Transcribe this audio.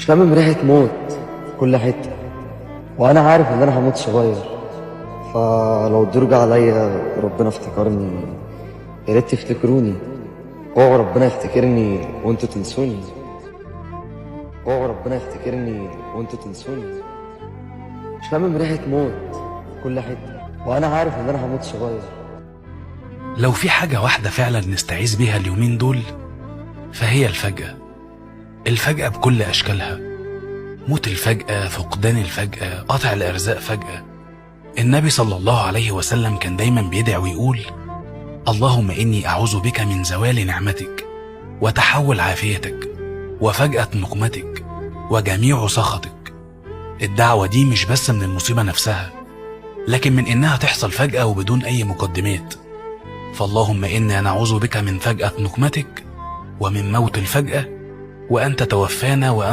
شامم ريحة موت في كل حتة، وأنا عارف إن أنا هموت صغير. فلو الدور جه عليا وربنا افتكرني، يا ريت تفتكروني، اوعوا ربنا يفتكرني وانتوا تنسوني، اوعوا ربنا يفتكرني وانتوا تنسوني. شامم ريحة موت في كل حتة، وأنا عارف إن أنا هموت صغير. لو في حاجة واحدة فعلا نستعيذ بيها اليومين دول فهي الفجأة. الفجأة بكل أشكالها، موت الفجأة، فقدان الفجأة، قطع الأرزاق فجأة. النبي صلى الله عليه وسلم كان دايما بيدعي ويقول: اللهم إني أعوذ بك من زوال نعمتك وتحول عافيتك وفجأة نقمتك وجميع سخطك. الدعوة دي مش بس من المصيبة نفسها، لكن من إنها تحصل فجأة وبدون أي مقدمات. فاللهم إنا نعوذ بك من فجأة نقمتك ومن موت الفجأة، وأن تتوفانا وأن